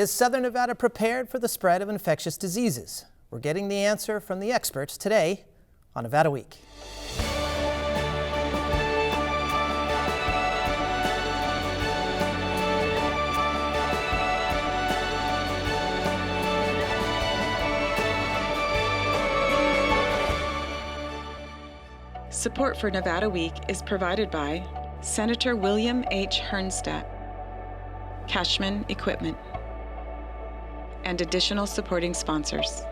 Is Southern Nevada prepared for the spread of infectious diseases? We're getting the answer from the experts today on Nevada Week. Support for Nevada Week is provided by Senator William H. Hernstat, Cashman Equipment, and additional supporting sponsors.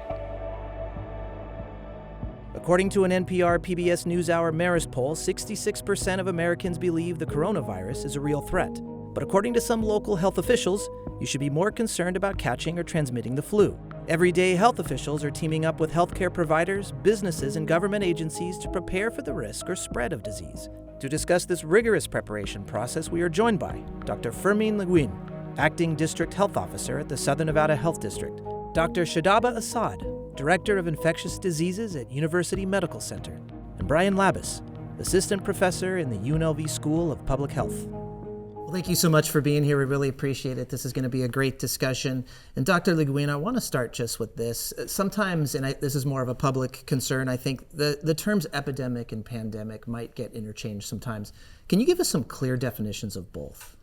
According to an NPR PBS Newshour Marist Poll, 66% of Americans believe the coronavirus is a real threat. But according to some local health officials, you should be more concerned about catching or transmitting the flu. Everyday health officials are teaming up with healthcare providers, businesses, and government agencies to prepare for the risk or spread of disease. To discuss this rigorous preparation process, we are joined by Dr. Fermin Leguen, Acting District Health Officer at the Southern Nevada Health District, Dr. Shaba Asad, Director of Infectious Diseases at University Medical Center, and Brian Labus, Assistant Professor in the UNLV School of Public Health. Well, thank you so much for being here. We really appreciate it. This is going to be a great discussion. And Dr. Leguen, I want to start just with this. Sometimes, and this is more of a public concern, I think the terms epidemic and pandemic might get interchanged sometimes. Can you give us some clear definitions of both?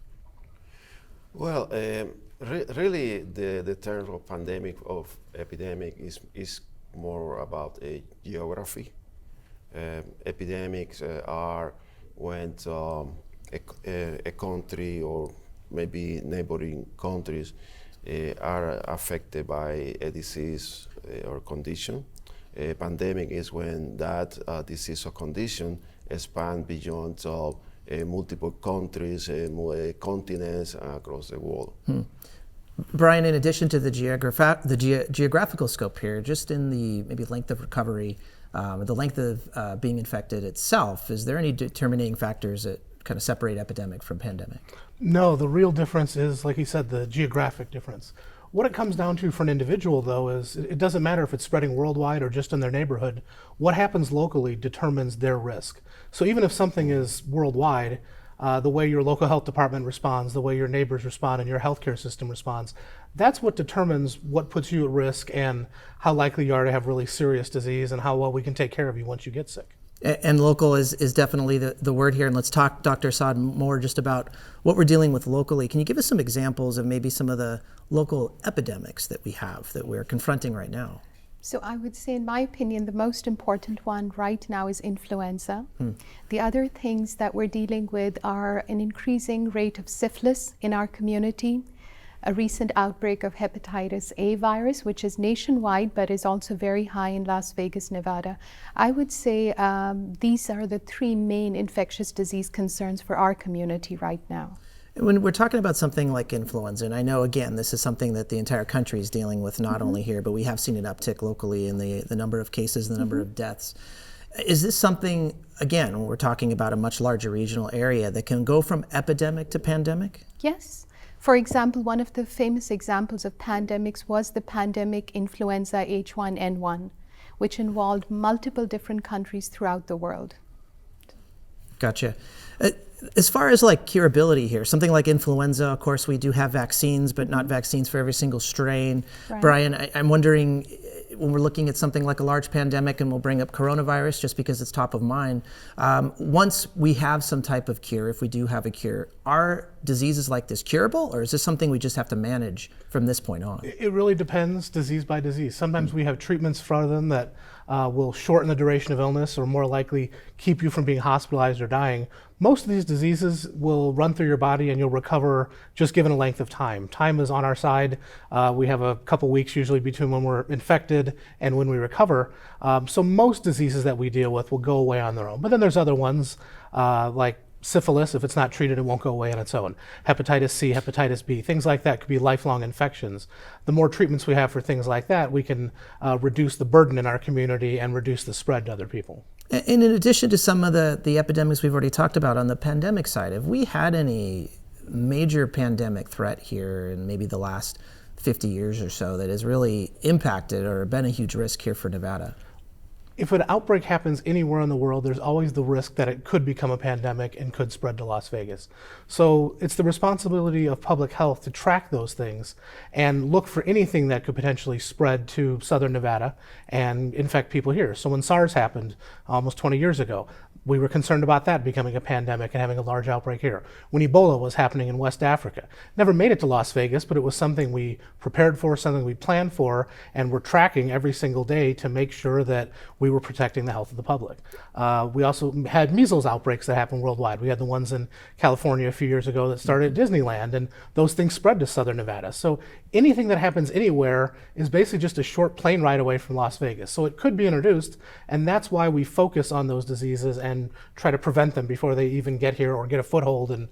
Well, really the term of pandemic of epidemic is more about a geography. Epidemics are when a country or maybe neighboring countries are affected by a disease or condition. A pandemic is when that disease or condition expands beyond multiple countries, continents continents across the world. Brian, in addition to the geographical scope here, just in the maybe length of recovery, the length of being infected itself, is there any determining factors that kind of separate epidemic from pandemic? No, the real difference is, like you said, the geographic difference. What it comes down to for an individual, though, is it doesn't matter if it's spreading worldwide or just in their neighborhood. What happens locally determines their risk. So even if something is worldwide, the way your local health department responds, the way your neighbors respond, and your healthcare system responds, that's what determines what puts you at risk and how likely you are to have really serious disease and how well we can take care of you once you get sick. And local is definitely the word here. And let's talk, Dr. Asad, more just about what we're dealing with locally. Can you give us some examples of maybe some of the local epidemics that we have, that we're confronting right now? So I would say, in my opinion, the most important one right now is influenza. The other things that we're dealing with are an increasing rate of syphilis in our community, a recent outbreak of hepatitis A virus, which is nationwide but is also very high in Las Vegas, Nevada. I would say these are the three main infectious disease concerns for our community right now. When we're talking about something like influenza, and I know, again, this is something that the entire country is dealing with, not only here, but we have seen an uptick locally in the number of cases, the number of deaths. Is this something, again, when we're talking about a much larger regional area, that can go from epidemic to pandemic? Yes. For example, one of the famous examples of pandemics was the pandemic influenza H1N1, which involved multiple different countries throughout the world. Gotcha. As far as like curability here, something like influenza, of course, we do have vaccines, but not vaccines for every single strain. Right. Brian, I'm wondering, when we're looking at something like a large pandemic, and we'll bring up coronavirus just because it's top of mind, once we have some type of cure, if we do have a cure, are diseases like this curable, or is this something we just have to manage from this point on? It really depends disease by disease. Sometimes we have treatments for them that will shorten the duration of illness or more likely keep you from being hospitalized or dying. Most of these diseases will run through your body and you'll recover just given a length of time. Time is on our side. We have a couple weeks usually between when we're infected and when we recover. So most diseases that we deal with will go away on their own. But then there's other ones like syphilis. If it's not treated, it won't go away on its own. Hepatitis C, hepatitis B, things like that could be lifelong infections. The more treatments we have for things like that, we can reduce the burden in our community and reduce the spread to other people. And in addition to some of the epidemics we've already talked about on the pandemic side, have we had any major pandemic threat here in maybe the last 50 years or so that has really impacted or been a huge risk here for Nevada? If an outbreak happens anywhere in the world, there's always the risk that it could become a pandemic and could spread to Las Vegas. So it's the responsibility of public health to track those things and look for anything that could potentially spread to Southern Nevada and infect people here. So when SARS happened almost 20 years ago, we were concerned about that becoming a pandemic and having a large outbreak here. When Ebola was happening in West Africa, never made it to Las Vegas, but it was something we prepared for, something we planned for, and we're tracking every single day to make sure that we were protecting the health of the public. We also had measles outbreaks that happened worldwide. We had the ones in California a few years ago that started at Disneyland, and those things spread to Southern Nevada. So anything that happens anywhere is basically just a short plane ride away from Las Vegas. So it could be introduced, and that's why we focus on those diseases and try to prevent them before they even get here or get a foothold and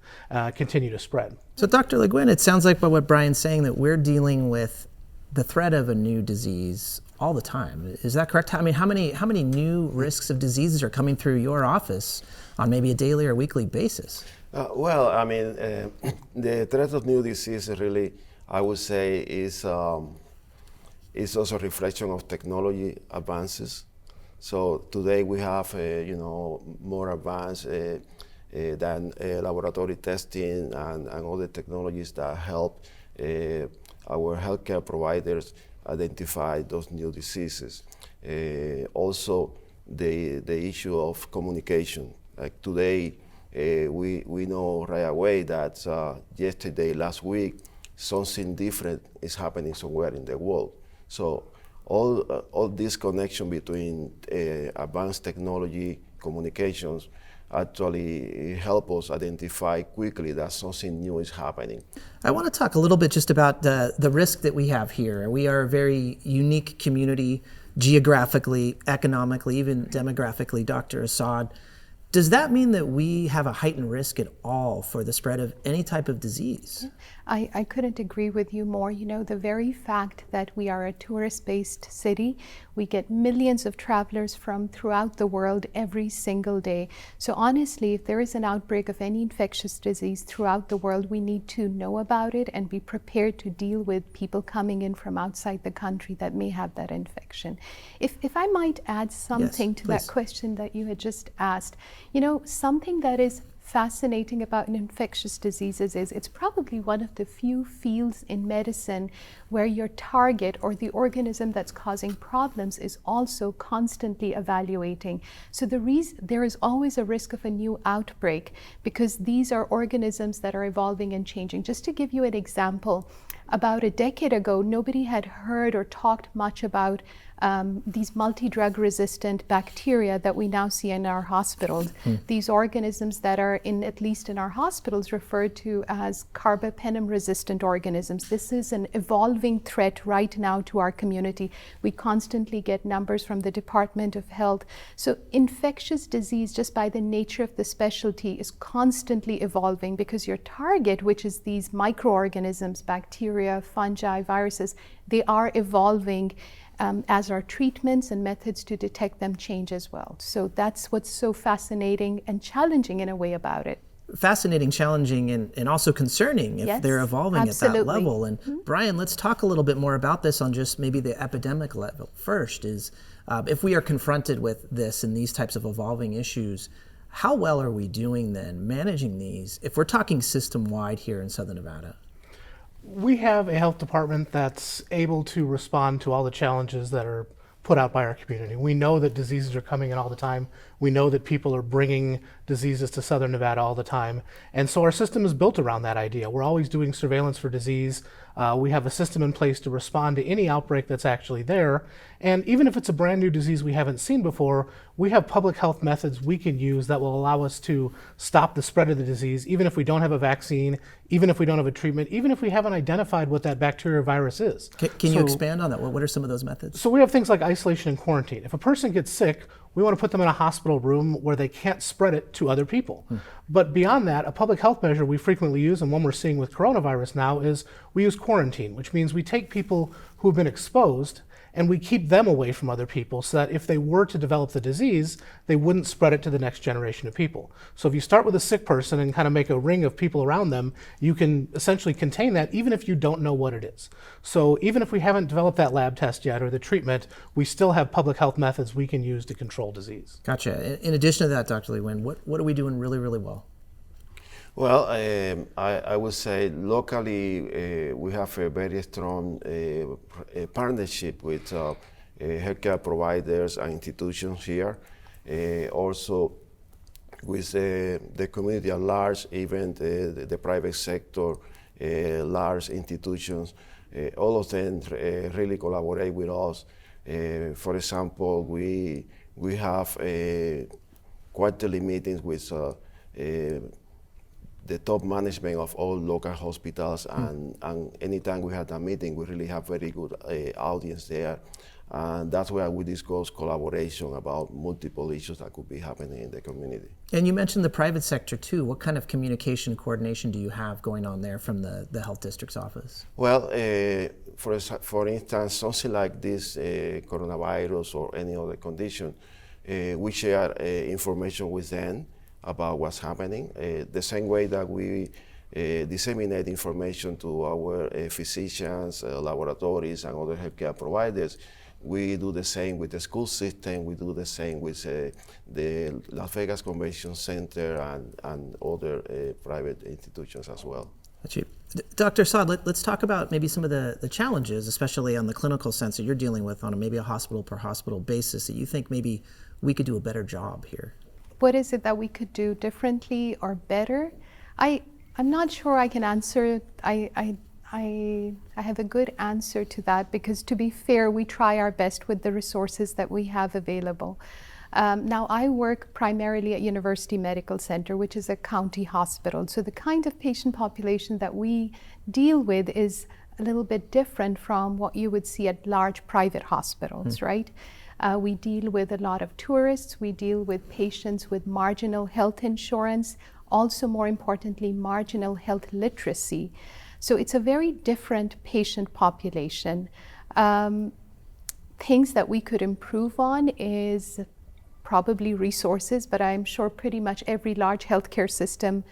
continue to spread. So Dr. Leguen, it sounds like by what Brian's saying that we're dealing with the threat of a new disease all the time. Is that correct? I mean, how many new risks of diseases are coming through your office on maybe a daily or weekly basis? Well, I mean, the threat of new diseases really, I would say, is also a reflection of technology advances. So today we have, more advanced than laboratory testing and other technologies that help our healthcare providers identify those new diseases. Also, the issue of communication. Like today, we know right away that yesterday, last week, something different is happening somewhere in the world. So all this connection between advanced technology, communications, actually help us identify quickly that something new is happening. I want to talk a little bit just about the risk that we have here. We are a very unique community, geographically, economically, even demographically, Dr. Asad. Does that mean that we have a heightened risk at all for the spread of any type of disease? I couldn't agree with you more. You know, the very fact that we are a tourist-based city, we get millions of travelers from throughout the world every single day. So honestly, if there is an outbreak of any infectious disease throughout the world, we need to know about it and be prepared to deal with people coming in from outside the country that may have that infection. If I might add something to that question that you had just asked, you know, something that is fascinating about infectious diseases is it's probably one of the few fields in medicine where your target or the organism that's causing problems is also constantly evaluating. So there is always a risk of a new outbreak because these are organisms that are evolving and changing. Just to give you an example, about a decade ago, nobody had heard or talked much about these multi-drug resistant bacteria that we now see in our hospitals. These organisms that are at least in our hospitals, referred to as carbapenem resistant organisms. This is an evolving threat right now to our community. We constantly get numbers from the Department of Health. So infectious disease, just by the nature of the specialty, is constantly evolving because your target, which is these microorganisms, bacteria, fungi, viruses, they are evolving as our treatments and methods to detect them change as well. So that's what's so fascinating and challenging in a way about it. Fascinating, challenging, and also concerning if they're evolving absolutely. At that level. And Brian, let's talk a little bit more about this on just maybe the epidemic level. First is, if we are confronted with this and these types of evolving issues, how well are we doing then managing these if we're talking system-wide here in Southern Nevada? We have a health department that's able to respond to all the challenges that are put out by our community. We know that diseases are coming in all the time. We know that people are bringing diseases to Southern Nevada all the time. And so our system is built around that idea. We're always doing surveillance for disease. We have a system in place to respond to any outbreak that's actually there. And even if it's a brand new disease we haven't seen before, we have public health methods we can use that will allow us to stop the spread of the disease, even if we don't have a vaccine, even if we don't have a treatment, even if we haven't identified what that bacteria or virus is. Can you expand on that? What are some of those methods? So we have things like isolation and quarantine. If a person gets sick, we want to put them in a hospital room where they can't spread it to other people. But beyond that, a public health measure we frequently use, and one we're seeing with coronavirus now, is we use quarantine, which means we take people who have been exposed and we keep them away from other people so that if they were to develop the disease, they wouldn't spread it to the next generation of people. So if you start with a sick person and kind of make a ring of people around them, you can essentially contain that even if you don't know what it is. So even if we haven't developed that lab test yet or the treatment, we still have public health methods we can use to control disease. Gotcha. In addition to that, Dr. Leguen, what are we doing really, really well? Well, I would say locally we have a very strong partnership with healthcare providers and institutions here. Also with the community at large, even the private sector, large institutions, all of them really collaborate with us. For example, we have quarterly meetings with the top management of all local hospitals, and anytime we have a meeting, we really have very good audience there. And that's where we discuss collaboration about multiple issues that could be happening in the community. And you mentioned the private sector too. What kind of communication coordination do you have going on there from the health district's office? Well, for instance, something like this coronavirus or any other condition, we share information with them about what's happening. The same way that we disseminate information to our physicians, laboratories, and other healthcare providers, we do the same with the school system, we do the same with the Las Vegas Convention Center and other private institutions as well. Dr. Asad, let's talk about maybe some of the challenges, especially on the clinical sense that you're dealing with on maybe a hospital per hospital basis, that you think maybe we could do a better job here. What is it that we could do differently or better? I'm not sure I can answer. I have a good answer to that, because to be fair, we try our best with the resources that we have available. Now, I work primarily at University Medical Center, which is a county hospital. So the kind of patient population that we deal with is a little bit different from what you would see at large private hospitals, right? We deal with a lot of tourists. We deal with patients with marginal health insurance, also more importantly, marginal health literacy. So it's a very different patient population. Things that we could improve on is probably resources, but I'm sure pretty much every large healthcare system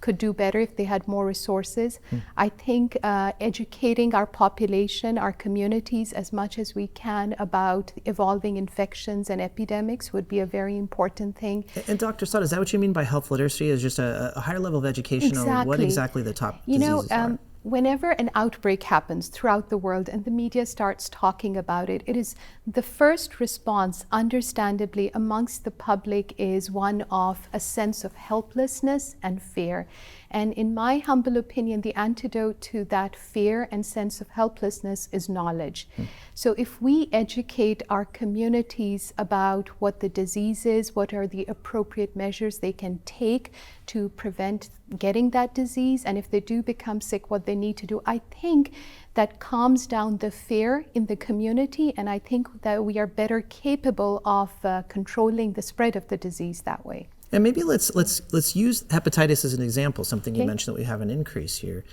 could do better if they had more resources. I think educating our population, our communities, as much as we can about evolving infections and epidemics would be a very important thing. And Dr. Asad, is that what you mean by health literacy? Is just a higher level of education on what exactly the top diseases are? Whenever an outbreak happens throughout the world and the media starts talking about it, it is the first response, understandably, amongst the public is one of a sense of helplessness and fear. And in my humble opinion, the antidote to that fear and sense of helplessness is knowledge. So if we educate our communities about what the disease is, what are the appropriate measures they can take to prevent getting that disease, and if they do become sick, what they need to do, I think that calms down the fear in the community, and I think that we are better capable of controlling the spread of the disease that way. And maybe let's use hepatitis as an example, something you mentioned that we have an increase here.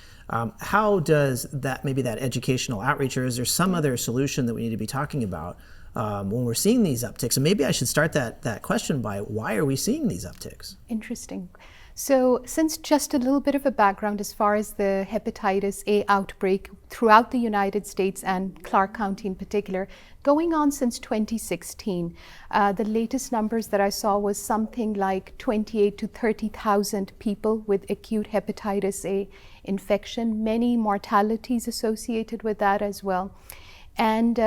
How does that, maybe that educational outreach, or is there some other solution that we need to be talking about when we're seeing these upticks? And maybe I should start that question by, why are we seeing these upticks? Interesting. So since just a little bit of a background as far as the hepatitis A outbreak throughout the United States and Clark County in particular, going on since 2016, the latest numbers that I saw was something like 28 to 30,000 people with acute hepatitis A infection, many mortalities associated with that as well. And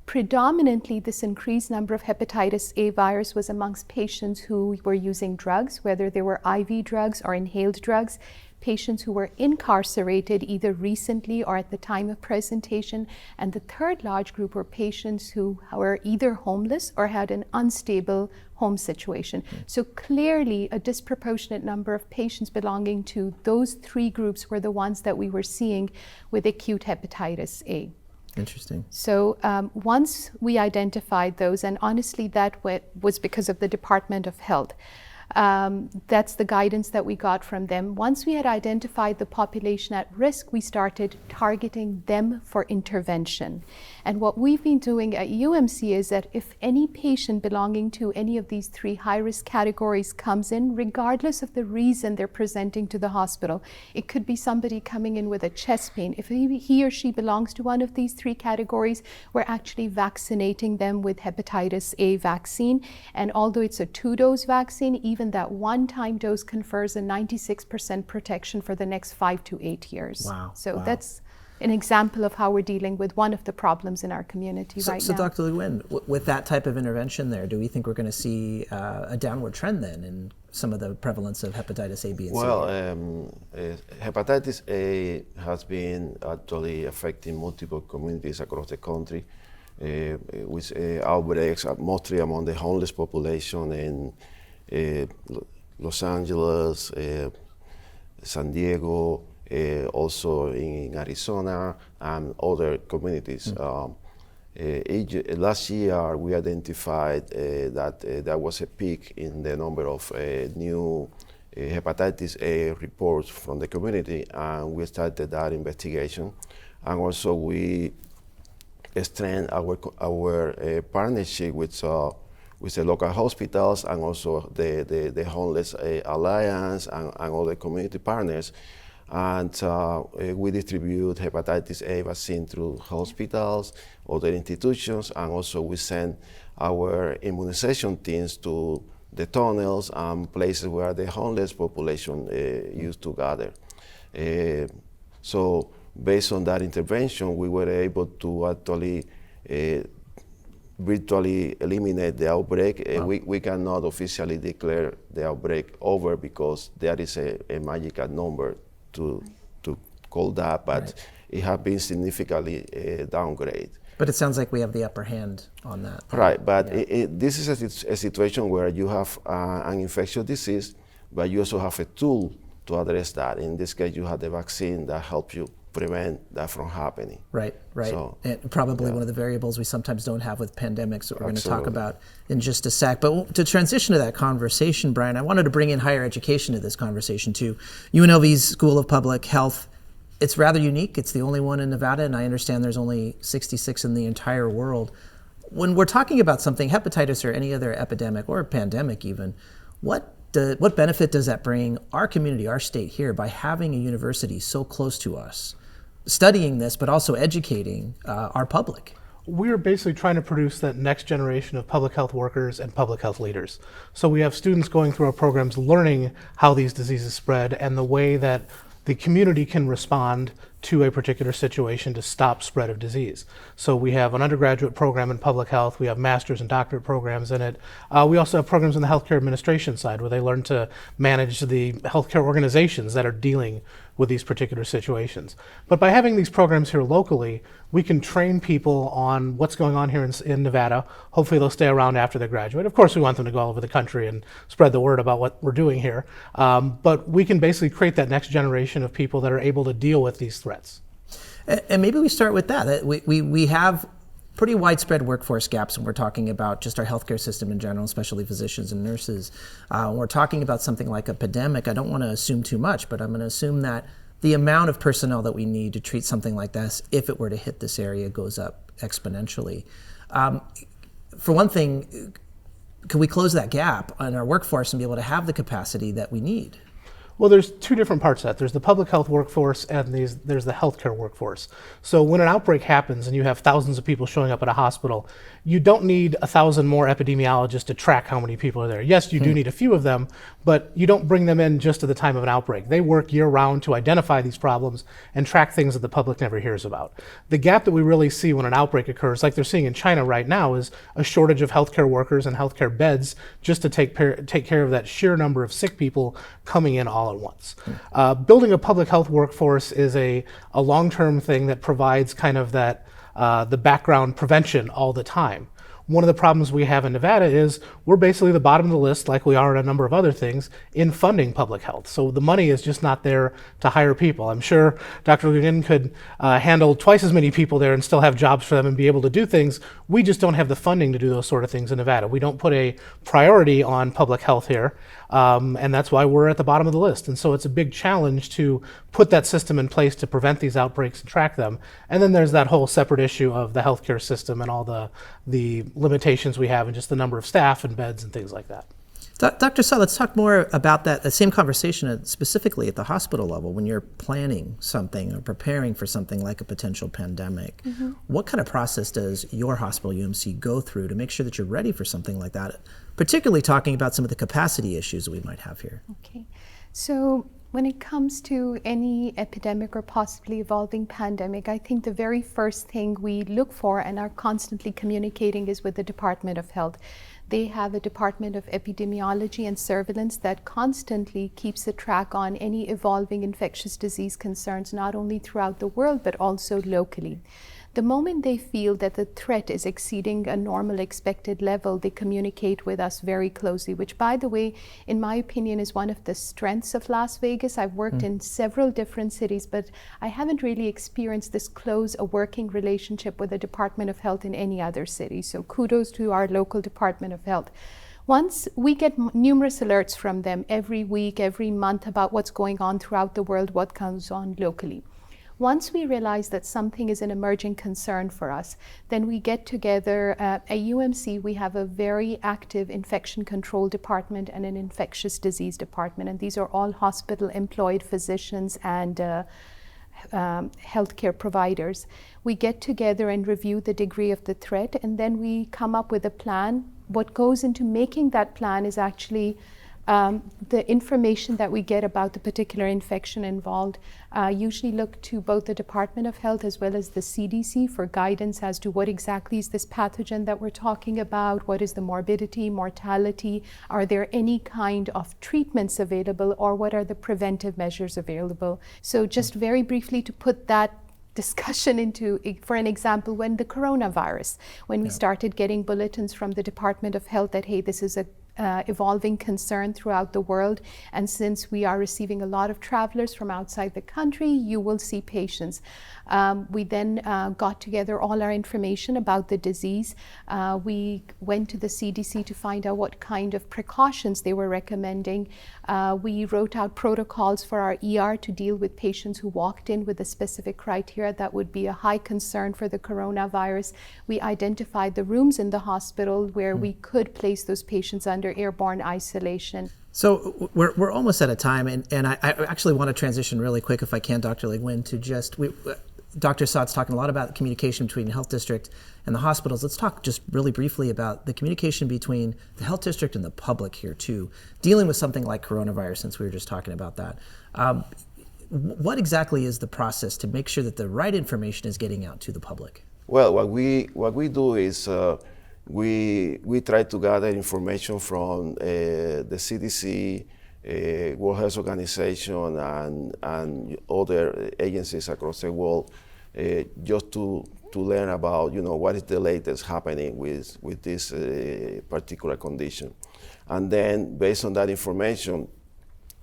predominantly, this increased number of hepatitis A virus was amongst patients who were using drugs, whether they were IV drugs or inhaled drugs, patients who were incarcerated either recently or at the time of presentation, and the third large group were patients who were either homeless or had an unstable home situation. So clearly, a disproportionate number of patients belonging to those three groups were the ones that we were seeing with acute hepatitis A. Interesting. So once we identified those, and honestly that was because of the Department of Health, That's the guidance that we got from them. Once we had identified the population at risk, we started targeting them for intervention. And what we've been doing at UMC is that if any patient belonging to any of these 3 high-risk categories comes in, regardless of the reason they're presenting to the hospital, it could be somebody coming in with a chest pain. If he or she belongs to one of these 3 categories, we're actually vaccinating them with hepatitis A vaccine. And although it's a 2-dose vaccine, even that one-time dose confers a 96% protection for the next 5 to 8 years. Wow. So wow. that's an example of how we're dealing with one of the problems in our community right now. So Dr. Leguen, with that type of intervention there, do we think we're going to see a downward trend then in some of the prevalence of hepatitis A, B, and C? Well, hepatitis A has been actually affecting multiple communities across the country, with outbreaks mostly among the homeless population in Los Angeles, San Diego, also in Arizona and other communities. Last year, we identified that there was a peak in the number of new hepatitis A reports from the community, and we started that investigation. And also, we strengthened our partnership with the local hospitals and also the Homeless Alliance and other community partners. And we distribute hepatitis A vaccine through hospitals, other institutions, and also we send our immunization teams to the tunnels and places where the homeless population used to gather. So based on that intervention, we were able to actually virtually eliminate the outbreak. Wow. We cannot officially declare the outbreak over because there is a magical number to call that, but right. It has been significantly downgraded. But it sounds like we have the upper hand on that. Right, but yeah. This is a situation where you have an infectious disease, but you also have a tool to address that. In this case, you have the vaccine that helps you prevent that from happening. Right, right. So, and probably one of the variables we sometimes don't have with pandemics that we're going to talk about in just a sec. But to transition to that conversation, Brian, I wanted to bring in higher education to this conversation too. UNLV's School of Public Health, it's rather unique. It's the only one in Nevada, and I understand there's only 66 in the entire world. When we're talking about something, hepatitis or any other epidemic or pandemic even, what benefit does that bring our community, our state here, by having a university so close to us, studying this, but also educating our public? We're basically trying to produce that next generation of public health workers and public health leaders. So we have students going through our programs learning how these diseases spread and the way that the community can respond to a particular situation to stop spread of disease. So we have an undergraduate program in public health, we have master's and doctorate programs in it. We also have programs on the healthcare administration side where they learn to manage the healthcare organizations that are dealing with these particular situations. But by having these programs here locally, we can train people on what's going on here in Nevada. Hopefully they'll stay around after they graduate. Of course, we want them to go all over the country and spread the word about what we're doing here. But we can basically create that next generation of people that are able to deal with these threats. And maybe we start with that. We have pretty widespread workforce gaps when we're talking about just our healthcare system in general, especially physicians and nurses. When we're talking about something like epidemic, I don't want to assume too much, but I'm going to assume that the amount of personnel that we need to treat something like this, if it were to hit this area, goes up exponentially. For one thing, can we close that gap on our workforce and be able to have the capacity that we need? Well, there's two different parts of that. There's the public health workforce and there's the healthcare workforce. So when an outbreak happens and you have thousands of people showing up at a hospital, you don't need 1,000 more epidemiologists to track how many people are there. Yes, you do need a few of them, but you don't bring them in just at the time of an outbreak. They work year-round to identify these problems and track things that the public never hears about. The gap that we really see when an outbreak occurs, like they're seeing in China right now, is a shortage of healthcare workers and healthcare beds just to take care of that sheer number of sick people coming in all at once. Building a public health workforce is a long-term thing that provides kind of that the background prevention all the time. One of the problems we have in Nevada is we're basically the bottom of the list, like we are in a number of other things, in funding public health. So the money is just not there to hire people. I'm sure Dr. Leguen could handle twice as many people there and still have jobs for them and be able to do things. We just don't have the funding to do those sort of things in Nevada. We don't put a priority on public health here, and that's why we're at the bottom of the list. And so it's a big challenge to put that system in place to prevent these outbreaks and track them. And then there's that whole separate issue of the healthcare system and all the limitations we have and just the number of staff and beds and things like that. Dr. Asad, let's talk more about that same conversation specifically at the hospital level when you're planning something or preparing for something like a potential pandemic. Mm-hmm. What kind of process does your hospital, UMC, go through to make sure that you're ready for something like that, particularly talking about some of the capacity issues that we might have here? Okay. So when it comes to any epidemic or possibly evolving pandemic, I think the very first thing we look for and are constantly communicating is with the Department of Health. They have a Department of Epidemiology and Surveillance that constantly keeps a track on any evolving infectious disease concerns, not only throughout the world, but also locally. The moment they feel that the threat is exceeding a normal expected level, they communicate with us very closely, which, by the way, in my opinion, is one of the strengths of Las Vegas. I've worked in several different cities, but I haven't really experienced this close a working relationship with the Department of Health in any other city. So kudos to our local Department of Health. Once we get numerous alerts from them every week, every month about what's going on throughout the world, what comes on locally. Once we realize that something is an emerging concern for us, then we get together. At UMC, we have a very active infection control department and an infectious disease department, and these are all hospital-employed physicians and healthcare providers. We get together and review the degree of the threat, and then we come up with a plan. What goes into making that plan is actually the information that we get about the particular infection involved. Usually look to both the Department of Health as well as the CDC for guidance as to what exactly is this pathogen that we're talking about, what is the morbidity, mortality, are there any kind of treatments available, or what are the preventive measures available. So just very briefly to put that discussion into, for an example, when the coronavirus, when we started getting bulletins from the Department of Health that, hey, this is a evolving concern throughout the world, and since we are receiving a lot of travelers from outside the country, you will see patients. We then got together all our information about the disease. We went to the CDC to find out what kind of precautions they were recommending. We wrote out protocols for our ER to deal with patients who walked in with a specific criteria that would be a high concern for the coronavirus. We identified the rooms in the hospital where we could place those patients under airborne isolation. So we're almost out of time, and I actually want to transition really quick, if I can, Dr. Leguen, to just, Dr. Asad's talking a lot about the communication between the health district and the hospitals. Let's talk just really briefly about the communication between the health district and the public here too, dealing with something like coronavirus, since we were just talking about that. What exactly is the process to make sure that the right information is getting out to the public? Well, what we do is we try to gather information from the CDC, World Health Organization, and other agencies across the world, just to learn about what is the latest happening with this particular condition, and then based on that information,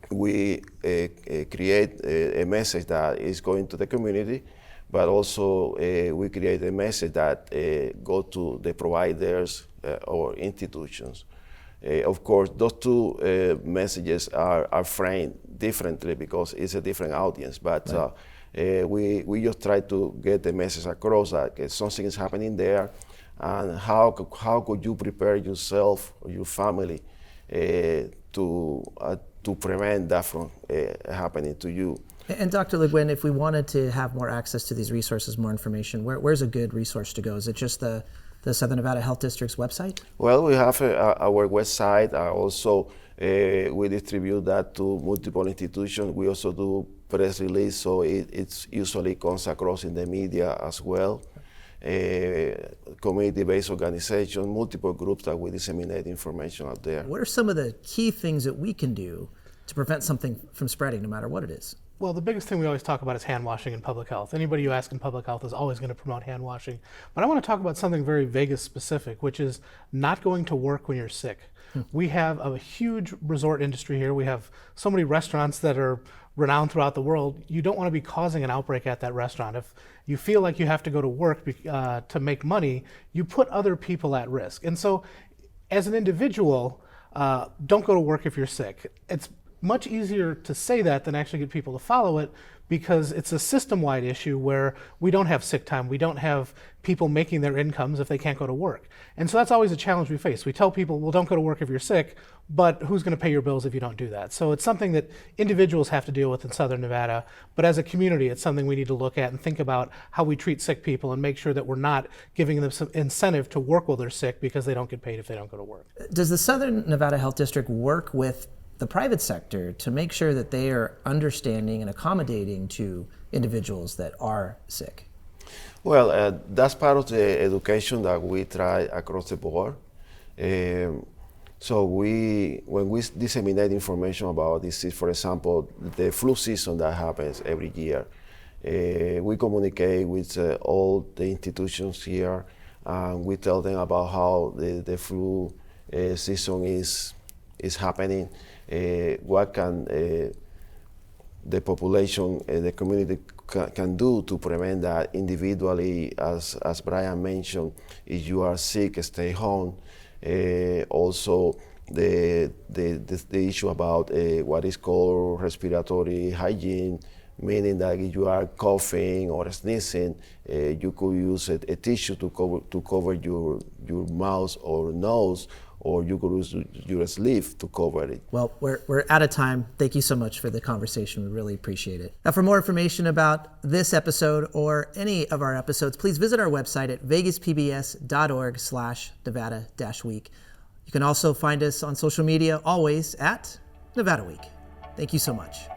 we create a message that is going to the community. But also we create a message that go to the providers or institutions. Of course, those two messages are framed differently because it's a different audience. But right. We just try to get the message across that something is happening there, and how could you prepare yourself or your family to prevent that from happening to you. And Dr. Leguen, if we wanted to have more access to these resources, more information, where's a good resource to go? Is it just the Southern Nevada Health District's website? Well, we have our website. Also, we distribute that to multiple institutions. We also do press release, so it usually comes across in the media as well. Community-based organization, multiple groups that we disseminate information out there. What are some of the key things that we can do to prevent something from spreading, no matter what it is? Well, the biggest thing we always talk about is hand washing in public health. Anybody you ask in public health is always going to promote hand washing. But I want to talk about something very Vegas specific, which is not going to work when you're sick. We have a huge resort industry here. We have so many restaurants that are renowned throughout the world. You don't want to be causing an outbreak at that restaurant. If you feel like you have to go to work to make money, you put other people at risk. And so as an individual, don't go to work if you're sick. It's much easier to say that than actually get people to follow it, because it's a system-wide issue where we don't have sick time. We don't have people making their incomes if they can't go to work. And so that's always a challenge we face. We tell people, well, don't go to work if you're sick, but who's going to pay your bills if you don't do that? So it's something that individuals have to deal with in Southern Nevada, but as a community, it's something we need to look at and think about how we treat sick people and make sure that we're not giving them some incentive to work while they're sick because they don't get paid if they don't go to work. Does the Southern Nevada Health District work with the private sector to make sure that they are understanding and accommodating to individuals that are sick? Well, that's part of the education that we try across the board. So when we disseminate information about disease, for example, the flu season that happens every year, we communicate with all the institutions here, and we tell them about how the flu season is happening, what can the population, the community can do to prevent that individually. As Brian mentioned, if you are sick, stay home. Also, the issue about what is called respiratory hygiene, meaning that if you are coughing or sneezing, you could use a tissue to cover your mouth or nose, or you could use your sleeve to cover it. Well, we're out of time. Thank you so much for the conversation. We really appreciate it. Now, for more information about this episode or any of our episodes, please visit our website at vegaspbs.org/Nevada-Week. You can also find us on social media, always at Nevada Week. Thank you so much.